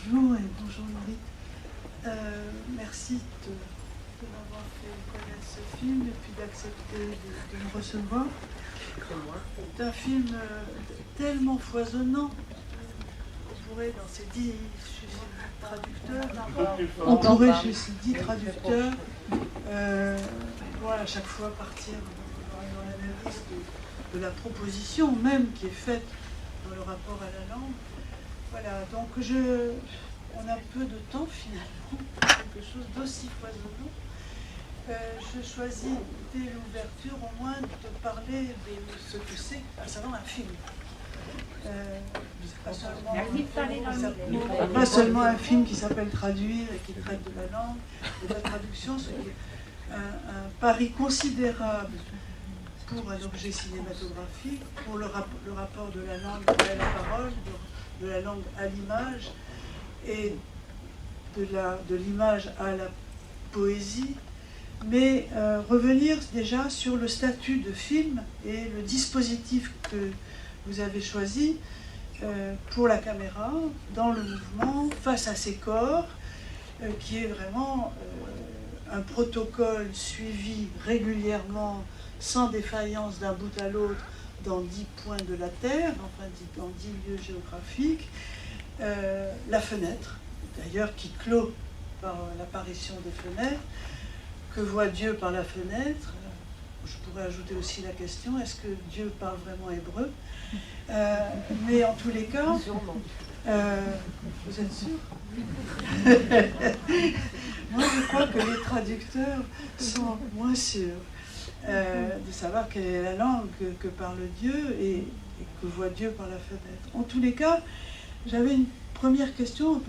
Bonjour et bonjour Marie. Merci de m'avoir fait connaître ce film et puis d'accepter de me recevoir. C'est un film tellement foisonnant. On pourrait, dans ces 10 traducteurs, on pourrait chez ces 10 traducteurs, voilà, à chaque fois partir dans l'analyse de la proposition même qui est faite dans le rapport à la langue. Voilà, donc on a peu de temps finalement, quelque chose d'aussi foisonnant. Je choisis dès l'ouverture au moins de parler de ce que c'est, à savoir un film. Pas seulement un film qui s'appelle Traduire et qui traite de la langue, de la traduction, ce qui est un pari considérable pour un objet cinématographique, pour le rapport de la langue à la parole, de la langue à l'image, et de l'image à la poésie, mais revenir déjà sur le statut de film et le dispositif que vous avez choisi pour la caméra, dans le mouvement, face à ces corps, qui est vraiment un protocole suivi régulièrement, sans défaillance d'un bout à l'autre, dans 10 points de la Terre, enfin dans 10 lieux géographiques. La fenêtre, d'ailleurs, qui clôt par l'apparition des fenêtres. Que voit Dieu par la fenêtre? Je pourrais ajouter aussi la question, est-ce que Dieu parle vraiment hébreu? Mais en tous les cas, vous êtes sûr? Moi, je crois que les traducteurs sont moins sûrs de savoir quelle est la langue que parle Dieu et que voit Dieu par la fenêtre. En tous les cas, j'avais une première question,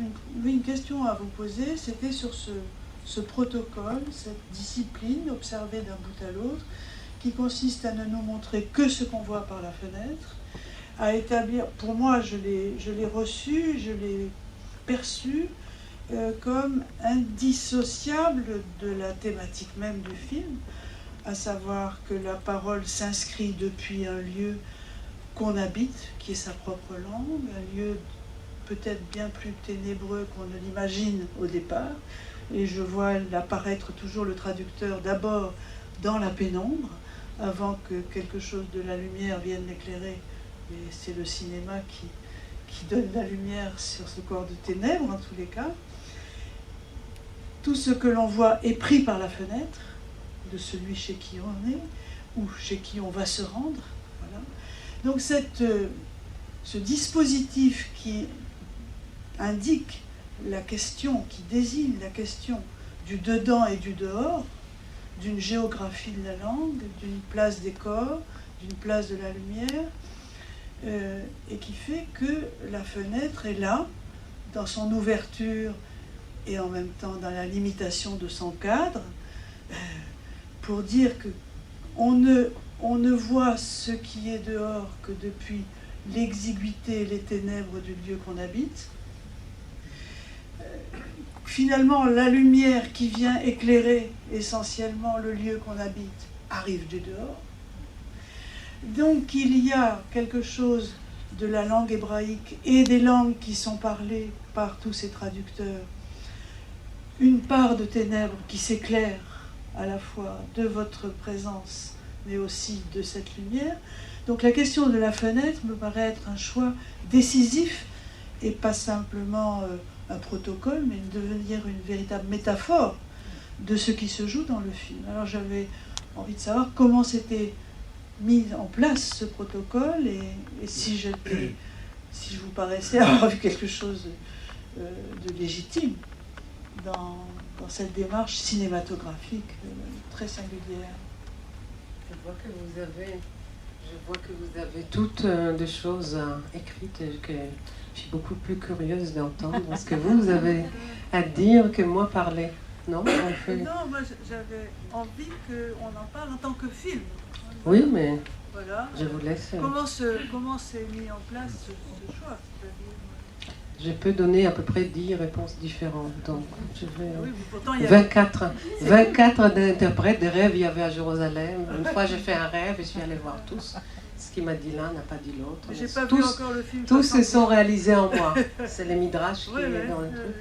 une question à vous poser, c'était sur ce protocole, cette discipline observée d'un bout à l'autre, qui consiste à ne nous montrer que ce qu'on voit par la fenêtre, à établir, pour moi je l'ai reçu, je l'ai perçu comme indissociable de la thématique même du film, à savoir que la parole s'inscrit depuis un lieu qu'on habite, qui est sa propre langue, un lieu peut-être bien plus ténébreux qu'on ne l'imagine au départ, et je vois apparaître toujours le traducteur d'abord dans la pénombre, avant que quelque chose de la lumière vienne l'éclairer, et c'est le cinéma qui donne la lumière sur ce corps de ténèbres en tous les cas. Tout ce que l'on voit est pris par la fenêtre de celui chez qui on est, ou chez qui on va se rendre. Voilà. Donc ce dispositif qui indique la question, qui désigne la question du dedans et du dehors, d'une géographie de la langue, d'une place des corps, d'une place de la lumière, et qui fait que la fenêtre est là, dans son ouverture et en même temps dans la limitation de son cadre, pour dire que on ne voit ce qui est dehors que depuis l'exiguïté et les ténèbres du lieu qu'on habite. Finalement, la lumière qui vient éclairer essentiellement le lieu qu'on habite arrive du dehors. Donc il y a quelque chose de la langue hébraïque et des langues qui sont parlées par tous ces traducteurs, une part de ténèbres qui s'éclaire à la fois de votre présence, mais aussi de cette lumière. Donc la question de la fenêtre me paraît être un choix décisif et pas simplement un protocole, mais devenir une véritable métaphore de ce qui se joue dans le film. Alors j'avais envie de savoir comment s'était mis en place ce protocole et si je vous paraissais avoir vu quelque chose de légitime dans cette démarche cinématographique très singulière. Je vois que vous avez toutes des choses écrites et que je suis beaucoup plus curieuse d'entendre ce que vous avez à dire que moi parler. Non, Non, moi j'avais envie qu'on en parle en tant que film. Oui, mais voilà. Je vous laisse. Comment s'est mis en place ce choix? je peux donner à peu près 10 réponses différentes. Donc, je vais... Oui, pourtant, il y a... 24 interprètes de rêves il y avait à Jérusalem. Une fois, j'ai fait un rêve et je suis allée voir tous. Ce qu'il m'a dit l'un n'a pas dit l'autre. J'ai pas tous, vu encore le film. tous se sont réalisés en moi. C'est les midrash qui Ouais, est dans le truc.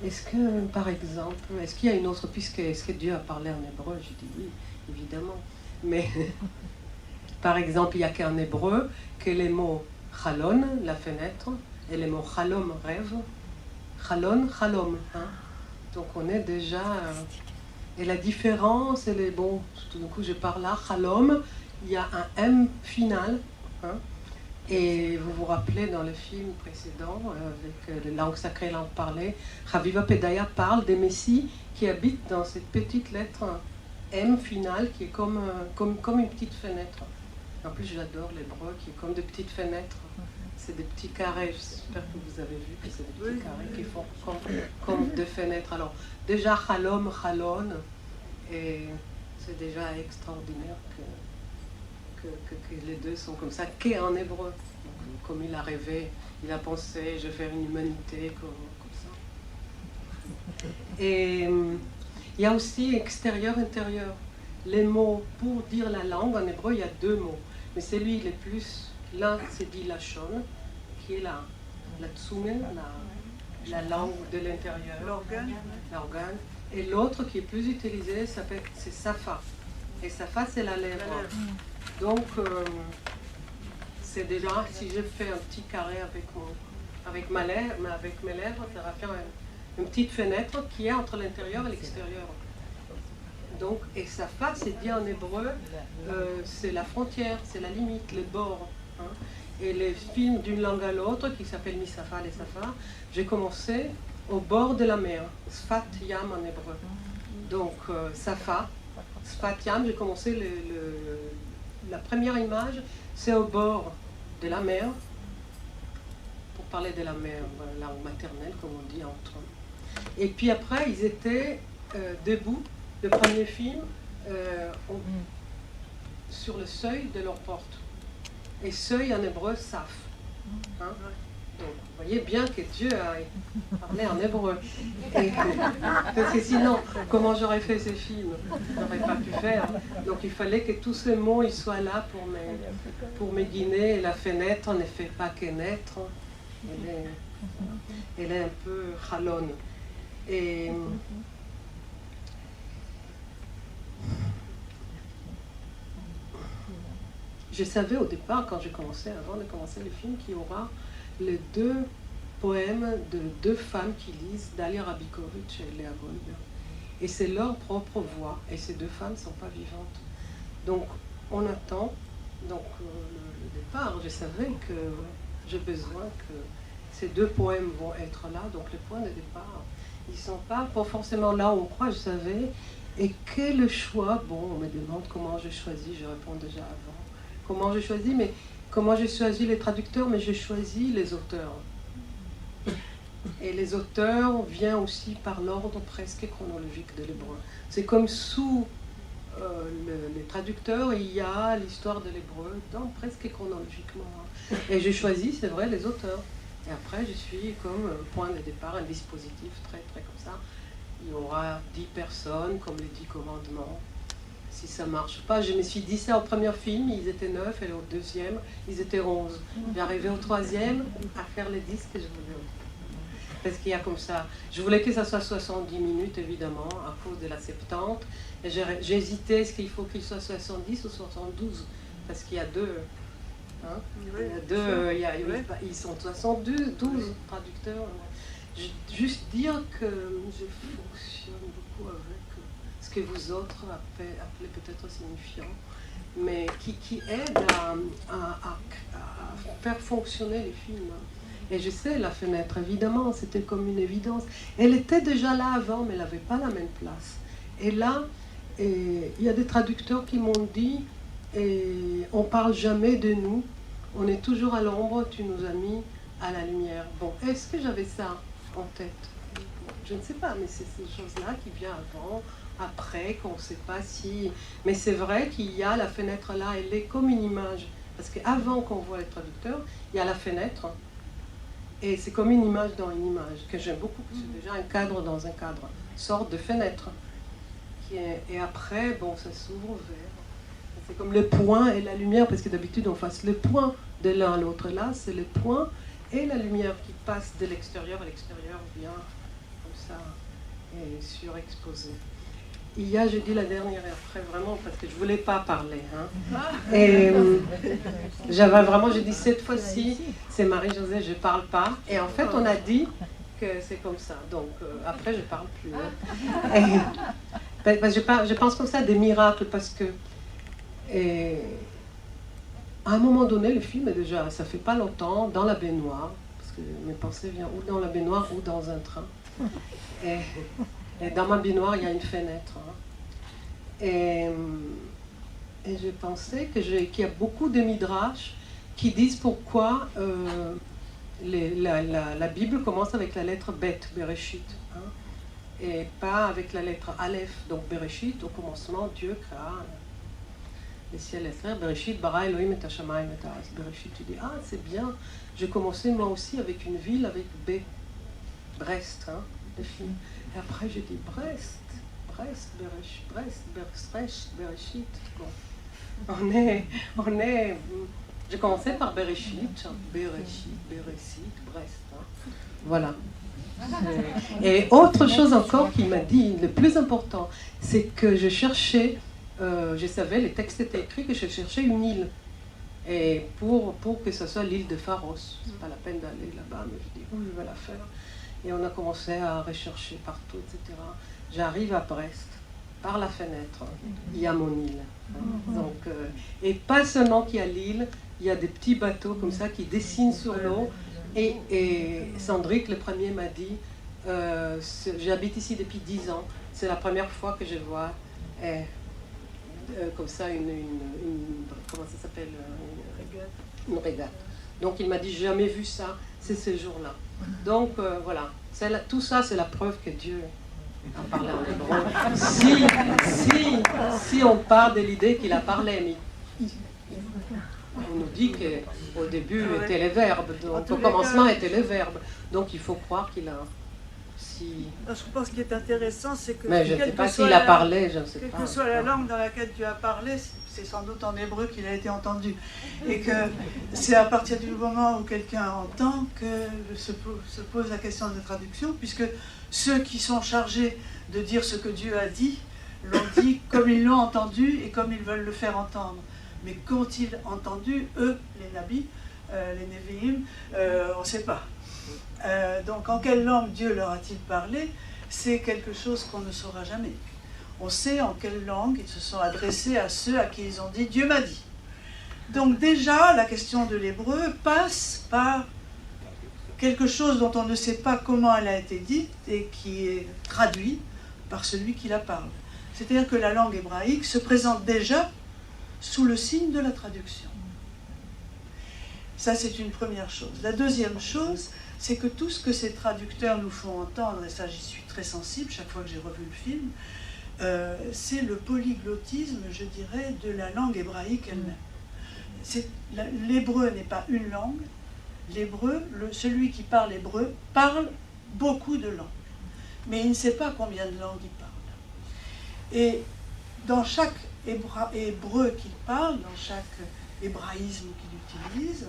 Est-ce que, par exemple, est-ce qu'il y a une autre piste est-ce que Dieu a parlé en hébreu? J'ai dit oui, évidemment. Mais, par exemple, il n'y a qu'en hébreu que les mots chalon, la fenêtre, et les mots chalom, rêve. Chalon, chalom. Hein? Donc on est déjà... et la différence, elle est... Bon, tout d'un coup, je parle là, chalom, il y a un M final. Hein? Et vous vous rappelez dans le film précédent, avec les langues sacrées, langues parlées, Chaviva Pedaya parle des messies qui habitent dans cette petite lettre M finale qui est comme une petite fenêtre. En plus, j'adore l'hébreu qui est comme des petites fenêtres. C'est des petits carrés, j'espère que vous avez vu que c'est des petits carrés qui font comme des fenêtres. Alors, déjà, Chalom, Chalon, et c'est déjà extraordinaire que les deux sont comme ça, qu'en hébreu. Donc, comme il a rêvé, il a pensé, je vais faire une humanité comme ça. Et il y a aussi extérieur, intérieur. Les mots pour dire la langue, en hébreu, il y a 2 mots. Mais celui, il est plus... L'un, c'est dit lachon, qui est la tsumen, la langue de l'intérieur, l'organe. Et l'autre, qui est plus utilisé, c'est safa. Et safa, c'est la lèvre. Donc, c'est déjà, si je fais un petit carré avec mes lèvres, ça va faire une petite fenêtre qui est entre l'intérieur et l'extérieur. Donc, et safa, c'est dit en hébreu, c'est la frontière, c'est la limite, les bords. Hein. Et les films d'une langue à l'autre, qui s'appellent Misafa, les Safa, j'ai commencé au bord de la mer, Sfat Yam en hébreu. Donc, Safa, Sfat Yam, j'ai commencé la première image, c'est au bord de la mer, pour parler de la mer, la langue maternelle, comme on dit entre eux. Et puis après, ils étaient debout, le premier film, sur le seuil de leur porte. Et seuil en hébreu, saf. Hein? Donc, vous voyez bien que Dieu a parlé en hébreu. Parce que sinon, comment j'aurais fait ces films? Je n'aurais pas pu faire. Donc il fallait que tous ces mots ils soient là pour me guider. Et la fenêtre ne fait pas que naître. Elle est un peu chalone. Et je savais au départ, quand j'ai commencé, avant de commencer le film, qu'il y aura les 2 poèmes de 2 femmes qui lisent, Dalia Rabikovic et Léa Goldberg. Et c'est leur propre voix, et ces 2 femmes ne sont pas vivantes. Donc, on attend. Donc, le départ, je savais que j'ai besoin que ces 2 poèmes vont être là. Donc, les points de départ, ils ne sont pas forcément là où on croit, je savais. Et quel le choix? Bon, on me demande comment j'ai choisi, je réponds déjà avant. Comment j'ai choisi, mais comment j'ai choisi les traducteurs, mais j'ai choisi les auteurs. Et les auteurs viennent aussi par l'ordre presque chronologique de l'hébreu. C'est comme sous les traducteurs, il y a l'histoire de l'hébreu, presque chronologiquement. Et j'ai choisi, c'est vrai, les auteurs. Et après, je suis comme point de départ, un dispositif très, très comme ça. Il y aura 10 personnes, comme les 10 commandements. Si ça ne marche pas, je me suis dit ça au premier film, ils étaient 9, et au deuxième, ils étaient 11. J'arrivais au 3e à faire les 10 que je voulais. Parce qu'il y a comme ça, je voulais que ça soit 70 minutes, évidemment, à cause de la 70. Et j'ai hésité, est-ce qu'il faut qu'il soit 70 ou 72? Parce qu'il y a 2. Hein? Il y a 2, ils sont 72 traducteurs. Juste dire que je fonctionne beaucoup avec ce que vous autres appelez peut-être signifiant, mais qui aide à faire fonctionner les films. Et je sais, la fenêtre, évidemment, c'était comme une évidence. Elle était déjà là avant, mais elle n'avait pas la même place. Et là, il y a des traducteurs qui m'ont dit, on ne parle jamais de nous, on est toujours à l'ombre, tu nous as mis à la lumière. Bon, est-ce que j'avais ça en tête? Je ne sais pas, mais c'est ces choses-là qui viennent avant, après, qu'on ne sait pas si... Mais c'est vrai qu'il y a la fenêtre là, elle est comme une image. Parce qu'avant qu'on voit les traducteurs, il y a la fenêtre. Et c'est comme une image dans une image, que j'aime beaucoup, c'est déjà un cadre dans un cadre, une sorte de fenêtre. Et après, bon, ça s'ouvre vers... C'est comme le point et la lumière, parce que d'habitude on fasse le point de l'un à l'autre. Là, c'est le point et la lumière qui passe de l'extérieur à l'extérieur, vient comme ça, et surexposé. Il y a, je dis la dernière et après, vraiment, parce que je ne voulais pas parler. Hein. Et j'avais vraiment, j'ai dit cette fois-ci, c'est Marie-Josée, je ne parle pas. Et en fait, on a dit que c'est comme ça. Donc, après, je ne parle plus. Hein. Et, je pense comme ça à des miracles, parce que à un moment donné, le film est déjà, ça fait pas longtemps, dans la baignoire, parce que mes pensées viennent ou dans la baignoire ou dans un train. Et dans ma baignoire, il y a une fenêtre. Hein. Et je pensais qu'il y a beaucoup de midrash qui disent pourquoi la Bible commence avec la lettre Bet, Bereshit, hein, et pas avec la lettre Aleph. Donc Bereshit, au commencement, Dieu créa les ciels et la terre. Bereshit, bara Elohim et hashamayim et haaretz. Bereshit, tu dis, ah c'est bien, j'ai commencé moi aussi avec une ville, avec B, Brest, hein, le film. Et après, j'ai dit Brest, Bereshit. On est. J'ai commencé par Bereshit, Brest. Hein. Voilà. Et autre chose encore qu'il m'a dit, le plus important, c'est que je cherchais, je savais, les textes étaient écrits, que je cherchais une île. Et pour que ce soit l'île de Pharos. C'est pas la peine d'aller là-bas, mais je dis où je vais la faire. Et on a commencé à rechercher partout, etc. J'arrive à Brest, par la fenêtre, il y a mon île. Donc, et pas seulement qu'il y a l'île, il y a des petits bateaux comme ça qui dessinent sur l'eau. Et Sandrick, le premier, m'a dit, j'habite ici depuis 10 ans, c'est la première fois que je vois comme ça comment ça s'appelle, une régate. Donc il m'a dit, j'ai jamais vu ça, c'est ce jour-là. Donc voilà, tout ça c'est la preuve que Dieu a parlé en hébreu. Si on part de l'idée qu'il a parlé, mais on nous dit qu'au début étaient les verbes, donc au commencement étaient les verbes. Donc il faut croire qu'il a... Je pense qu'il est intéressant, c'est que... Mais je ne sais pas s'il a parlé, je ne sais pas. Quelle que soit la langue dans laquelle tu as parlé, c'est sans doute en hébreu qu'il a été entendu. Et que c'est à partir du moment où quelqu'un entend que se pose la question de traduction, puisque ceux qui sont chargés de dire ce que Dieu a dit, l'ont dit comme ils l'ont entendu et comme ils veulent le faire entendre. Mais qu'ont-ils entendu, eux, les nabis, les Nevi'im, on ne sait pas. Donc en quelle langue Dieu leur a-t-il parlé? C'est quelque chose qu'on ne saura jamais. On sait en quelle langue ils se sont adressés à ceux à qui ils ont dit « Dieu m'a dit ». Donc déjà, la question de l'hébreu passe par quelque chose dont on ne sait pas comment elle a été dite et qui est traduit par celui qui la parle. C'est-à-dire que la langue hébraïque se présente déjà sous le signe de la traduction. Ça, c'est une première chose. La deuxième chose, c'est que tout ce que ces traducteurs nous font entendre, et ça j'y suis très sensible chaque fois que j'ai revu le film, c'est le polyglottisme, je dirais, de la langue hébraïque elle-même. L'hébreu n'est pas une langue, l'hébreu, celui qui parle hébreu, parle beaucoup de langues, mais il ne sait pas combien de langues il parle. Et dans chaque hébreu qu'il parle, dans chaque hébraïsme qu'il utilise,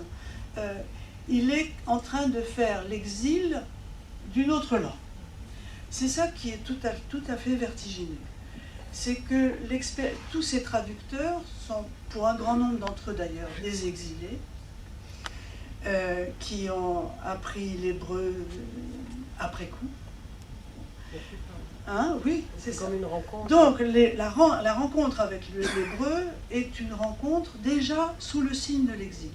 il est en train de faire l'exil d'une autre langue. C'est ça qui est tout à fait vertigineux. C'est que tous ces traducteurs sont, pour un grand nombre d'entre eux d'ailleurs, des exilés, qui ont appris l'hébreu après coup. Hein, oui, c'est ça. Comme une rencontre. Donc la rencontre avec l'hébreu est une rencontre déjà sous le signe de l'exil.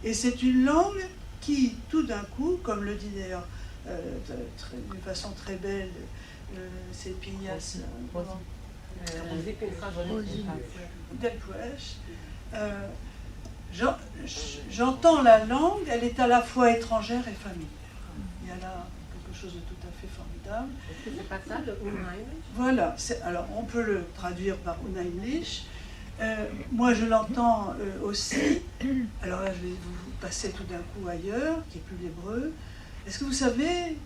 Et c'est une langue qui, tout d'un coup, comme le dit d'ailleurs d'une façon très belle, c'est Pignas Delpouech, j'entends la langue, elle est à la fois étrangère et familière. Il y a là quelque chose de tout à fait formidable. Est-ce que c'est pas ça, le Unheimlich? Voilà, alors on peut le traduire par Unheimlich. Moi, je l'entends aussi. Alors là, je vais vous passer tout d'un coup ailleurs, qui est plus l'hébreu. Est-ce que vous savez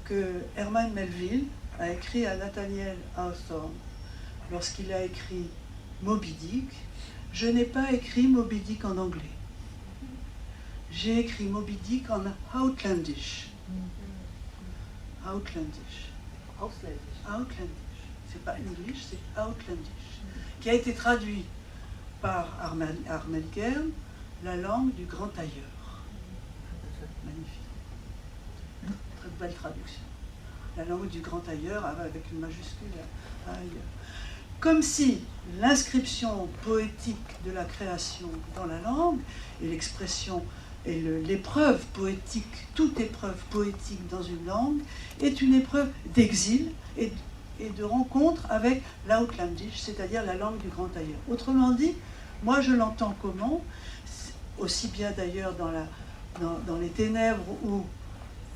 que Herman Melville a écrit à Nathaniel Hawthorne, lorsqu'il a écrit Moby Dick, « Je n'ai pas écrit Moby Dick en anglais. J'ai écrit Moby Dick en outlandish. » Outlandish. Outlandish. C'est pas English, c'est outlandish. Qui a été traduit par Armel Gern, la langue du grand ailleurs. Magnifique. Très belle traduction. La langue du grand ailleurs, avec une majuscule à ailleurs. Comme si l'inscription poétique de la création dans la langue, et l'expression et l'épreuve poétique, toute épreuve poétique dans une langue, est une épreuve d'exil et de rencontre avec l'outlandish, c'est-à-dire la langue du grand ailleurs. Autrement dit, moi je l'entends comment, aussi bien d'ailleurs dans les ténèbres où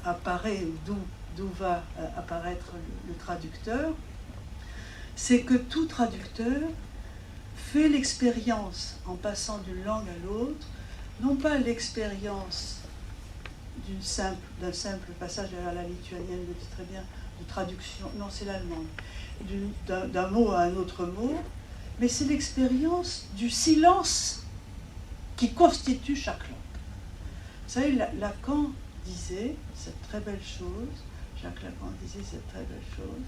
apparaît, d'où va apparaître le traducteur, c'est que tout traducteur fait l'expérience, en passant d'une langue à l'autre, non pas l'expérience d'un simple passage à la lituanienne, le dit très bien, de traduction, non c'est l'allemande, d'un mot à un autre mot, mais c'est l'expérience du silence qui constitue chaque langue. Vous savez, Lacan disait cette très belle chose, Jacques Lacan disait cette très belle chose,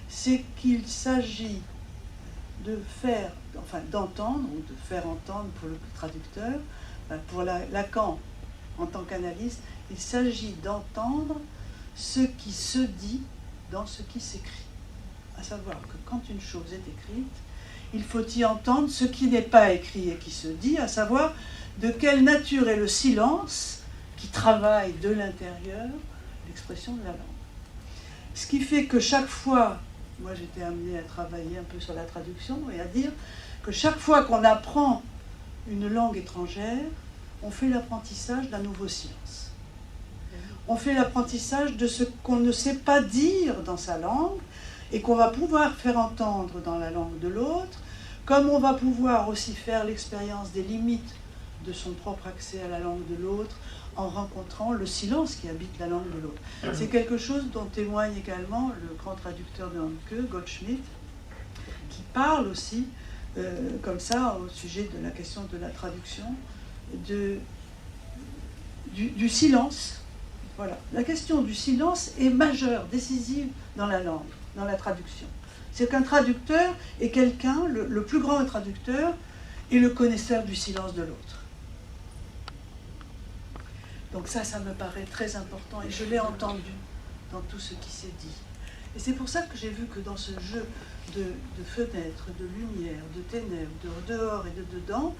c'est qu'il s'agit de faire, enfin d'entendre, ou de faire entendre pour le traducteur, pour Lacan en tant qu'analyste, il s'agit d'entendre ce qui se dit dans ce qui s'écrit. À savoir que quand une chose est écrite, il faut y entendre ce qui n'est pas écrit et qui se dit, à savoir de quelle nature est le silence qui travaille de l'intérieur l'expression de la langue. Ce qui fait que chaque fois, moi j'étais amenée à travailler un peu sur la traduction et à dire que chaque fois qu'on apprend une langue étrangère, on fait l'apprentissage d'un nouveau silence. On fait l'apprentissage de ce qu'on ne sait pas dire dans sa langue et qu'on va pouvoir faire entendre dans la langue de l'autre, comme on va pouvoir aussi faire l'expérience des limites de son propre accès à la langue de l'autre en rencontrant le silence qui habite la langue de l'autre. C'est quelque chose dont témoigne également le grand traducteur de Handke, Goldschmidt, qui parle aussi, comme ça, au sujet de la question de la traduction, du silence. Voilà. La question du silence est majeure, décisive dans la langue, dans la traduction. C'est qu'un traducteur est quelqu'un, le plus grand traducteur, est le connaisseur du silence de l'autre. Donc ça me paraît très important et je l'ai entendu dans tout ce qui s'est dit. Et c'est pour ça que j'ai vu que dans ce jeu de fenêtres, de lumière, de ténèbres, de dehors et de dedans,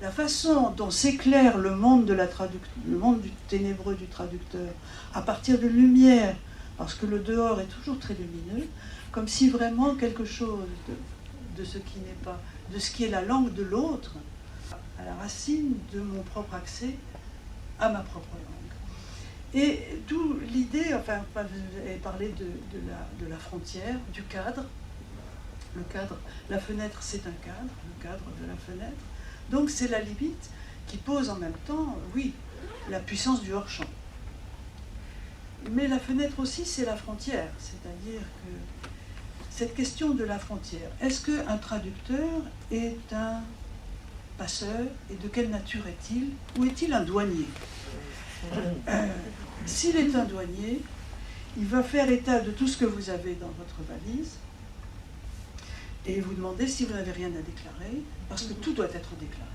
la façon dont s'éclaire le monde le monde du ténébreux du traducteur, à partir de lumière, parce que le dehors est toujours très lumineux, comme si vraiment quelque chose de ce qui n'est pas, de ce qui est la langue de l'autre, à la racine de mon propre accès à ma propre langue. Et d'où l'idée, enfin, vous avez parlé de la frontière, du cadre. Le cadre, la fenêtre, c'est un cadre, le cadre de la fenêtre. Donc c'est la limite qui pose en même temps, oui, la puissance du hors-champ. Mais la fenêtre aussi, c'est la frontière, c'est-à-dire que cette question de la frontière, est-ce qu'un traducteur est un passeur et de quelle nature est-il? Ou est-il un douanier? S'il est un douanier, il va faire état de tout ce que vous avez dans votre valise et vous demander si vous n'avez rien à déclarer, parce que tout doit être déclaré.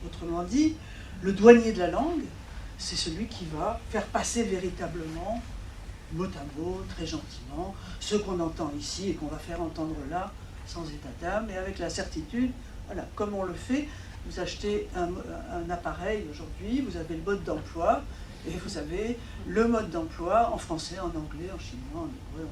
Autrement dit, le douanier de la langue, c'est celui qui va faire passer véritablement, mot à mot, très gentiment, ce qu'on entend ici et qu'on va faire entendre là, sans état d'âme, et avec la certitude, voilà, comme on le fait, vous achetez un appareil aujourd'hui, vous avez le mode d'emploi, et vous avez le mode d'emploi en français, en anglais, en chinois, en hébreu.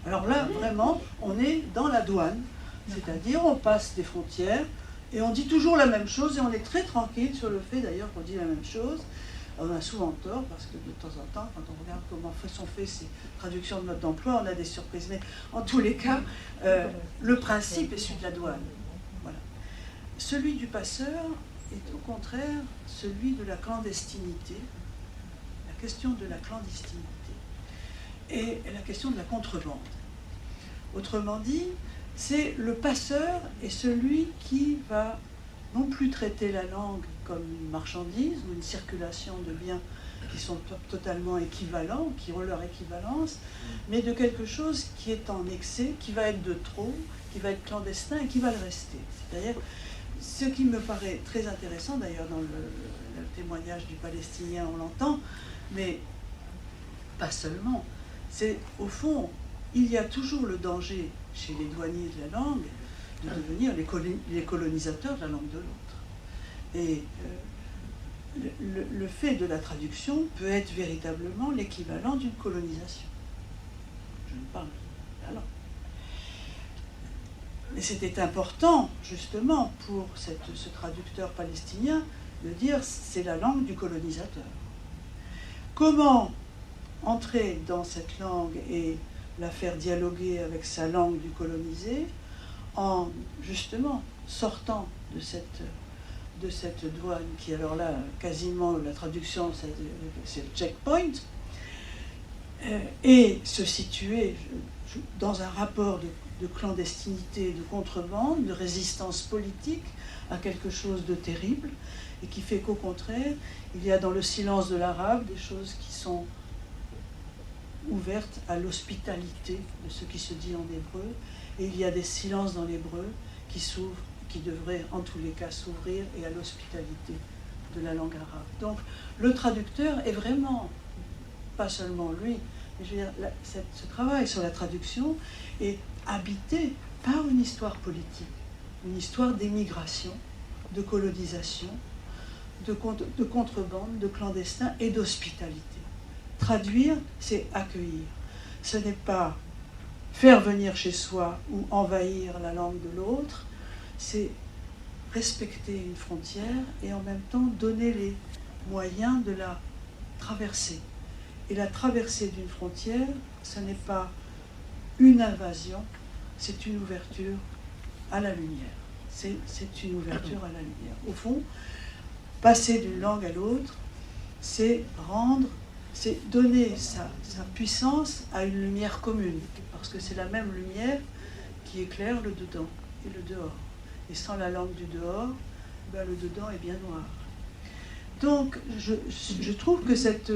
Alors là, vraiment, on est dans la douane, c'est-à-dire on passe des frontières, et on dit toujours la même chose, et on est très tranquille sur le fait d'ailleurs qu'on dit la même chose. On a souvent tort, parce que de temps en temps, quand on regarde comment sont faites ces traductions de mode d'emploi, on a des surprises. Mais en tous les cas, le principe est celui de la douane. Voilà. celui du passeur est au contraire celui de la clandestinité, la question de la clandestinité et la question de la contrebande. Autrement dit, c'est le passeur et celui qui va non plus traiter la langue comme une marchandise ou une circulation de biens qui sont totalement équivalents, qui ont leur équivalence, mais de quelque chose qui est en excès, qui va être de trop, qui va être clandestin et qui va le rester. C'est-à-dire, ce qui me paraît très intéressant, d'ailleurs dans le témoignage du Palestinien, on l'entend, mais pas seulement. C'est, au fond, il y a toujours le danger chez les douaniers de la langue de devenir les colonisateurs de la langue de l'autre. Et le fait de la traduction peut être véritablement l'équivalent d'une colonisation. Je ne parle pas de la langue. Mais c'était important, justement, pour ce traducteur palestinien, de dire c'est la langue du colonisateur. Comment entrer dans cette langue et la faire dialoguer avec sa langue du colonisé en, justement, sortant de cette douane qui, alors là, quasiment, la traduction, c'est le checkpoint, et se situer dans un rapport de clandestinité, de contrebande, de résistance politique à quelque chose de terrible, et qui fait qu'au contraire, il y a dans le silence de l'arabe des choses qui sont ouvertes à l'hospitalité de ce qui se dit en hébreu, et il y a des silences dans l'hébreu qui s'ouvrent, qui devraient en tous les cas s'ouvrir, et à l'hospitalité de la langue arabe. Donc le traducteur est vraiment, pas seulement lui, mais je veux dire, ce travail sur la traduction est habité par une histoire politique, une histoire d'émigration, de colonisation, de contrebande, de clandestin et d'hospitalité. Traduire, c'est accueillir. Ce n'est pas faire venir chez soi ou envahir la langue de l'autre, c'est respecter une frontière et en même temps donner les moyens de la traverser. Et la traversée d'une frontière, ce n'est pas une invasion, c'est une ouverture à la lumière. C'est une ouverture à la lumière. Au fond, passer d'une langue à l'autre, c'est donner sa puissance à une lumière commune, parce que c'est la même lumière qui éclaire le dedans et le dehors. Et sans la langue du dehors, ben le dedans est bien noir. Donc, je trouve que cette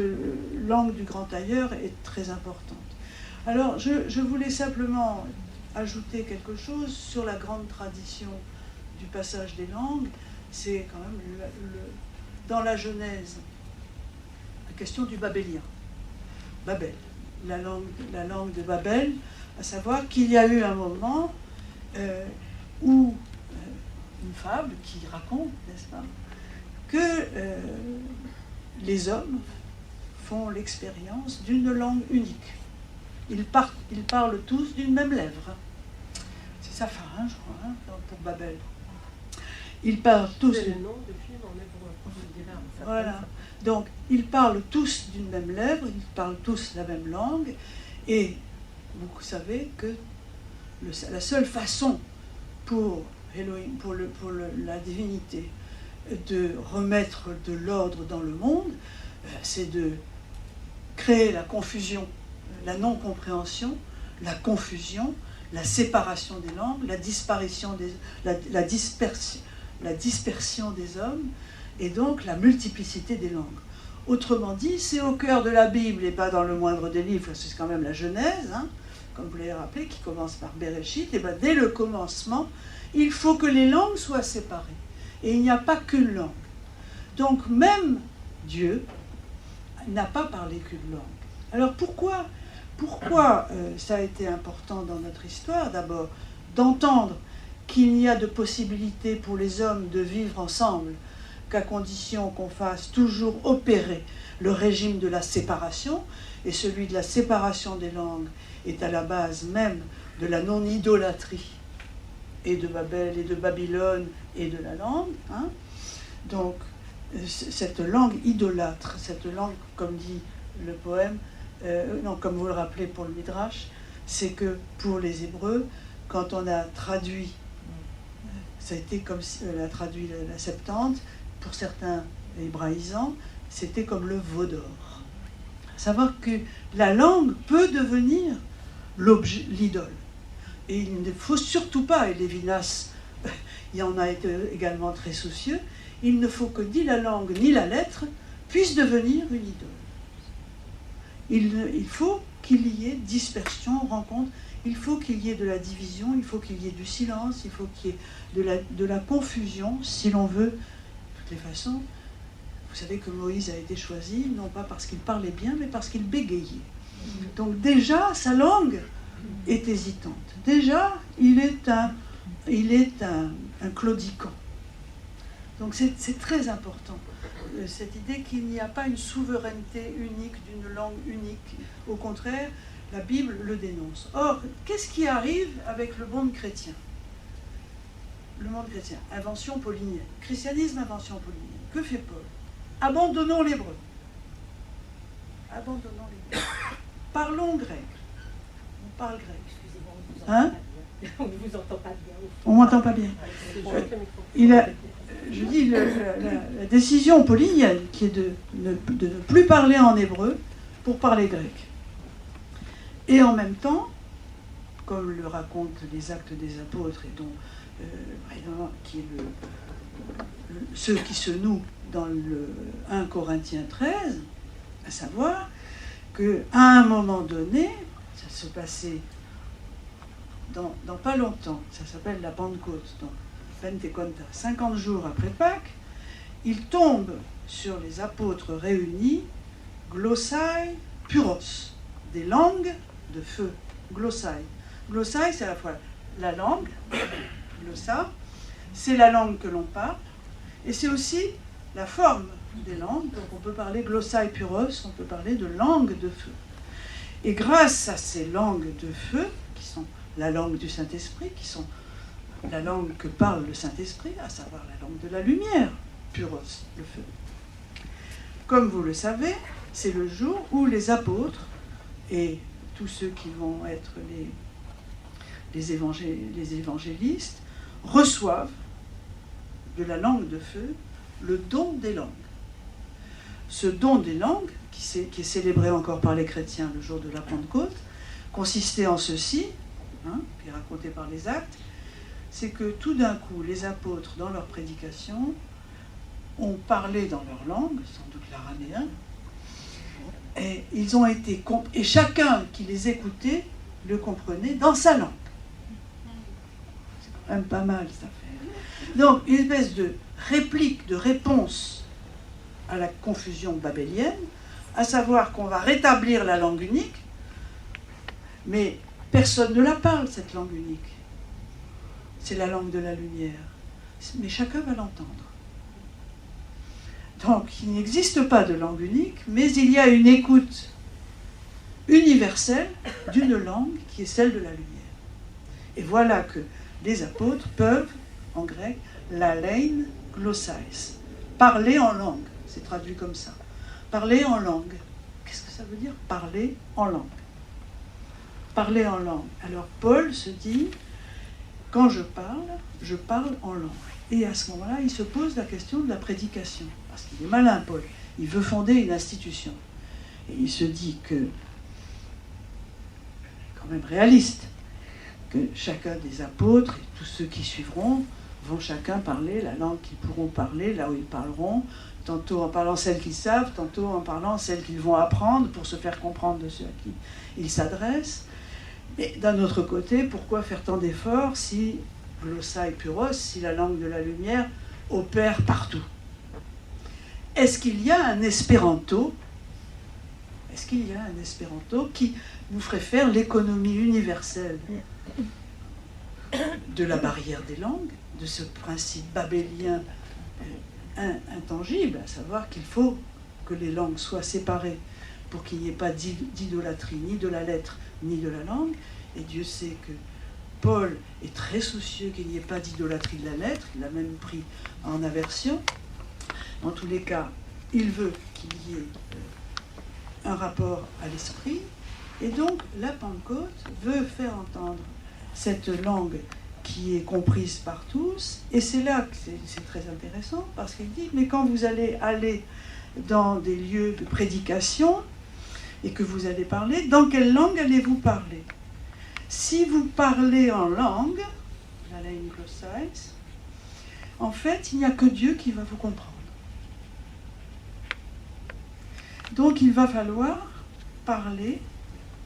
langue du grand ailleurs est très importante. Alors, je voulais simplement ajouter quelque chose sur la grande tradition du passage des langues. C'est quand même, dans la Genèse, la question du babélien. Babel, la langue de Babel, à savoir qu'il y a eu un moment où une fable qui raconte, n'est-ce pas, que les hommes font l'expérience d'une langue unique. Ils parlent tous d'une même lèvre. C'est sa fin, je crois, hein, pour Babel. Ils parlent tous... C'est le nom de film en hébreu. Voilà. Donc, ils parlent tous d'une même lèvre, ils parlent tous la même langue, et vous savez que la seule façon pour Elohim, pour la divinité, de remettre de l'ordre dans le monde, c'est de créer la confusion, la non-compréhension, la confusion, la séparation des langues, la dispersion des hommes, et donc la multiplicité des langues. Autrement dit, c'est au cœur de la Bible et pas dans le moindre des livres, c'est quand même la Genèse, hein, comme vous l'avez rappelé, qui commence par Bereshit, et bien dès le commencement, il faut que les langues soient séparées. Et il n'y a pas qu'une langue. Donc même Dieu n'a pas parlé qu'une langue. Alors pourquoi ça a été important dans notre histoire, d'abord, d'entendre qu'il n'y a de possibilité pour les hommes de vivre ensemble qu'à condition qu'on fasse toujours opérer le régime de la séparation, et celui de la séparation des langues est à la base même de la non-idolâtrie et de Babel et de Babylone et de la langue. Hein. Donc, cette langue idolâtre, cette langue, comme dit le poème, comme vous le rappelez pour le Midrash, c'est que pour les Hébreux, quand on a traduit Ça a été comme l'a traduit la Septante, pour certains hébraïsants, c'était comme le veau d'or. Savoir que la langue peut devenir l'idole. Et il ne faut surtout pas, et Lévinas, il en a été également très soucieux, il ne faut que ni la langue ni la lettre puissent devenir une idole. Il faut qu'il y ait dispersion, rencontre, il faut qu'il y ait de la division, il faut qu'il y ait du silence, il faut qu'il y ait de la confusion, si l'on veut, de toutes les façons. Vous savez que Moïse a été choisi, non pas parce qu'il parlait bien, mais parce qu'il bégayait. Donc déjà, sa langue est hésitante. Déjà, il est un claudicant. Donc c'est très important, cette idée qu'il n'y a pas une souveraineté unique d'une langue unique. Au contraire, la Bible le dénonce. Or, qu'est-ce qui arrive avec le monde chrétien? Le monde chrétien, invention paulinienne. Christianisme, invention paulinienne. Que fait Paul? Abandonnons l'hébreu. Abandonnons l'hébreu. Parlons grec. On parle grec. Hein? On ne vous entend pas bien. On m'entend pas bien. Je dis, la décision paulinienne qui est de ne plus parler en hébreu pour parler grec. Et en même temps, comme le racontent les Actes des Apôtres, et dont qui est ceux qui se nouent dans le 1 Corinthiens 13, à savoir qu'à un moment donné, ça se passait dans pas longtemps, ça s'appelle la Pentecôte, donc Penteconta, 50 jours après Pâques, il tombe sur les apôtres réunis, glossai puros, des langues de feu, glossai. Glossai, c'est à la fois la langue, glossa, c'est la langue que l'on parle, et c'est aussi la forme des langues. Donc on peut parler glossai puros, on peut parler de langue de feu. Et grâce à ces langues de feu, qui sont la langue du Saint-Esprit, qui sont la langue que parle le Saint-Esprit, à savoir la langue de la lumière, puros, le feu. Comme vous le savez, c'est le jour où les apôtres et tous ceux qui vont être les évangélistes reçoivent de la langue de feu le don des langues. Ce don des langues, qui est célébré encore par les chrétiens le jour de la Pentecôte, consistait en ceci, qui est raconté par les Actes, c'est que tout d'un coup, les apôtres, dans leur prédication, ont parlé dans leur langue, sans doute l'araméen, et ils ont été et chacun qui les écoutait le comprenait dans sa langue. C'est quand même pas mal cette affaire. Donc, une espèce de réplique, de réponse à la confusion babélienne, à savoir qu'on va rétablir la langue unique, mais personne ne la parle, cette langue unique. C'est la langue de la lumière. Mais chacun va l'entendre. Donc, il n'existe pas de langue unique, mais il y a une écoute universelle d'une langue qui est celle de la lumière. Et voilà que les apôtres peuvent, en grec, lalein glossais, parler en langue. C'est traduit comme ça. Parler en langue. Qu'est-ce que ça veut dire, parler en langue? Parler en langue. Alors, Paul se dit, quand je parle en langue. Et à ce moment-là, il se pose la question de la prédication. Parce qu'il est malin, Paul. Il veut fonder une institution. Et il se dit que, quand même réaliste, que chacun des apôtres et tous ceux qui suivront vont chacun parler la langue qu'ils pourront parler, là où ils parleront, tantôt en parlant celle qu'ils savent, tantôt en parlant celle qu'ils vont apprendre pour se faire comprendre de ceux à qui ils s'adressent. Mais d'un autre côté, pourquoi faire tant d'efforts si glossai puros, si la langue de la lumière opère partout? Est-ce qu'il y a un espéranto? Est-ce qu'il y a un espéranto qui nous ferait faire l'économie universelle de la barrière des langues, de ce principe babélien intangible, à savoir qu'il faut que les langues soient séparées pour qu'il n'y ait pas d'idolâtrie ni de la lettre ni de la langue, et Dieu sait que Paul est très soucieux qu'il n'y ait pas d'idolâtrie de la lettre, il l'a même pris en aversion. En tous les cas, il veut qu'il y ait un rapport à l'esprit, et donc la Pentecôte veut faire entendre cette langue qui est comprise par tous. Et c'est là que c'est très intéressant, parce qu'il dit, mais quand vous allez aller dans des lieux de prédication, et que vous allez parler, dans quelle langue allez-vous parler? Si vous parlez en langue, la langue glossais, en fait, il n'y a que Dieu qui va vous comprendre. Donc il va falloir parler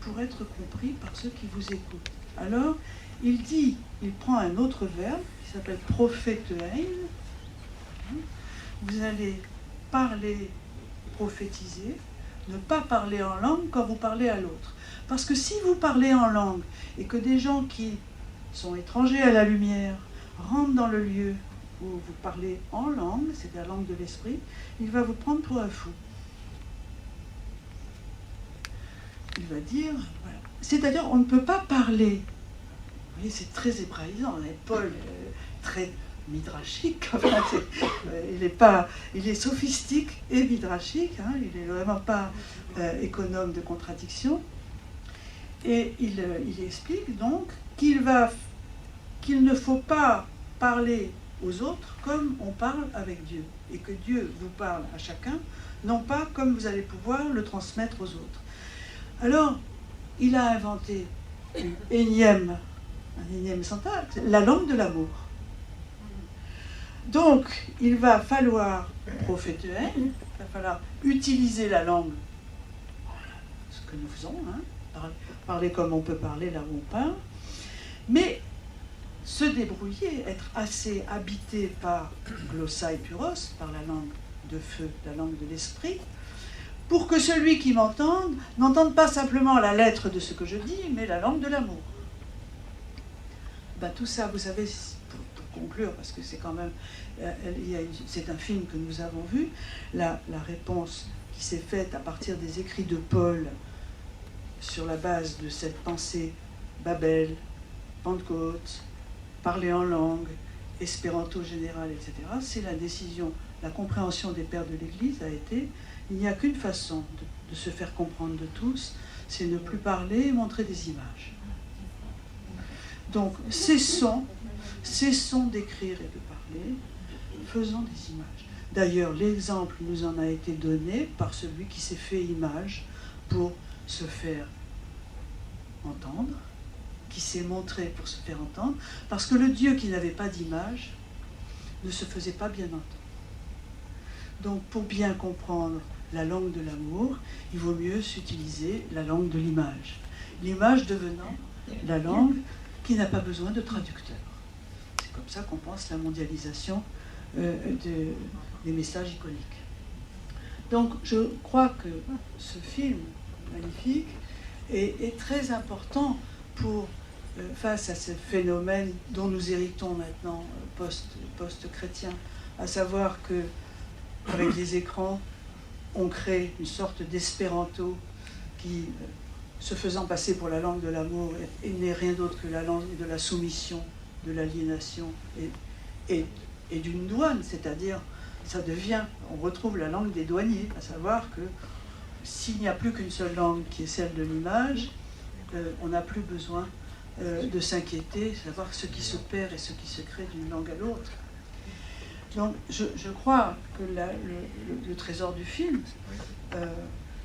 pour être compris par ceux qui vous écoutent. Alors, il prend un autre verbe qui s'appelle prophétein. Vous allez parler, prophétiser, ne pas parler en langue quand vous parlez à l'autre. Parce que si vous parlez en langue et que des gens qui sont étrangers à la lumière rentrent dans le lieu où vous parlez en langue, c'est la langue de l'esprit, il va vous prendre pour un fou. Il va dire, voilà. C'est-à-dire, on ne peut pas parler. Vous voyez, c'est très hébraïsant. Paul très midrashique. Enfin, il est sophistique et midrashique. Hein, il n'est vraiment pas économe de contradiction. Et il explique donc qu'il ne faut pas parler aux autres comme on parle avec Dieu. Et que Dieu vous parle à chacun, non pas comme vous allez pouvoir le transmettre aux autres. Alors, il a inventé un énième syntaxe, la langue de l'amour. Donc, il va falloir prophéter, il va falloir utiliser la langue, ce que nous faisons, hein, parler comme on peut parler là où on parle, mais se débrouiller, être assez habité par glossai puros, par la langue de feu, la langue de l'esprit, pour que celui qui m'entende n'entende pas simplement la lettre de ce que je dis, mais la langue de l'amour. Ben, tout ça, vous savez, pour conclure, parce que c'est quand même, c'est un film que nous avons vu, la réponse qui s'est faite à partir des écrits de Paul sur la base de cette pensée Babel, Pentecôte, parler en langue, espéranto général, etc., c'est la décision, la compréhension des pères de l'Église a été, il n'y a qu'une façon de se faire comprendre de tous, c'est ne plus parler et montrer des images. Donc, cessons d'écrire et de parler, faisons des images. D'ailleurs, l'exemple nous en a été donné par celui qui s'est fait image pour se faire entendre, qui s'est montré pour se faire entendre, parce que le Dieu qui n'avait pas d'image ne se faisait pas bien entendre. Donc, pour bien comprendre la langue de l'amour, il vaut mieux s'utiliser la langue de l'image. L'image devenant la langue qui n'a pas besoin de traducteur. C'est comme ça qu'on pense la mondialisation des messages iconiques. Donc, je crois que ce film magnifique est très important pour, face à ce phénomène dont nous héritons maintenant post-chrétien, à savoir que avec les écrans, on crée une sorte d'espéranto qui, se faisant passer pour la langue de l'amour, n'est rien d'autre que la langue de la soumission, de l'aliénation et d'une douane, c'est-à-dire ça devient, on retrouve la langue des douaniers, à savoir que s'il n'y a plus qu'une seule langue qui est celle de l'image, on n'a plus besoin de s'inquiéter, savoir ce qui se perd et ce qui se crée d'une langue à l'autre. Donc je crois que le trésor du film,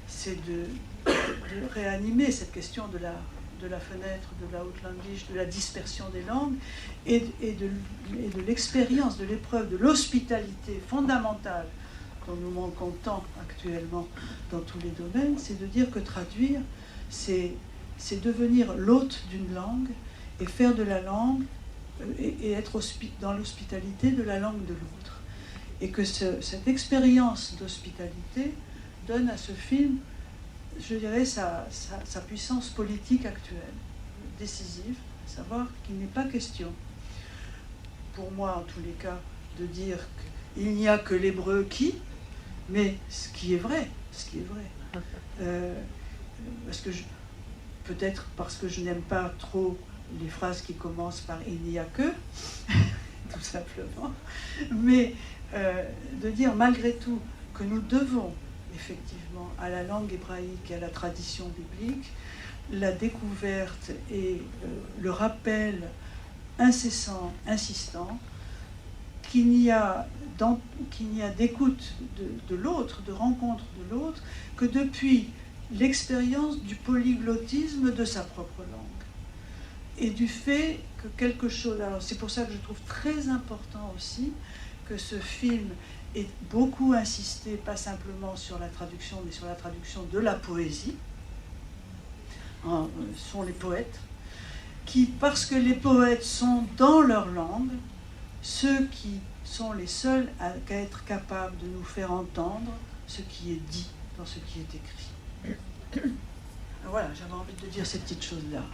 c'est de réanimer cette question de la fenêtre, de la Outlandisch, de la dispersion des langues et de l'expérience, de l'épreuve, de l'hospitalité fondamentale dont nous manquons tant actuellement dans tous les domaines, c'est de dire que traduire, c'est devenir l'hôte d'une langue et faire de la langue et être dans l'hospitalité de la langue de l'autre. Et que cette expérience d'hospitalité donne à ce film, je dirais, sa puissance politique actuelle, décisive, à savoir qu'il n'est pas question, pour moi en tous les cas, de dire qu'il n'y a que l'hébreu qui, mais ce qui est vrai, parce que peut-être parce que je n'aime pas trop les phrases qui commencent par « il n'y a que », tout simplement, mais de dire malgré tout que nous devons effectivement à la langue hébraïque et à la tradition biblique la découverte et le rappel incessant, insistant, qu'il n'y a d'écoute de l'autre, de rencontre de l'autre, que depuis l'expérience du polyglottisme de sa propre langue. Et du fait que quelque chose... Alors c'est pour ça que je trouve très important aussi que ce film ait beaucoup insisté, pas simplement sur la traduction, mais sur la traduction de la poésie. Sont les poètes, qui, parce que les poètes sont dans leur langue, ceux qui sont les seuls à être capables de nous faire entendre ce qui est dit dans ce qui est écrit. Voilà, j'avais envie de dire ces petites choses-là.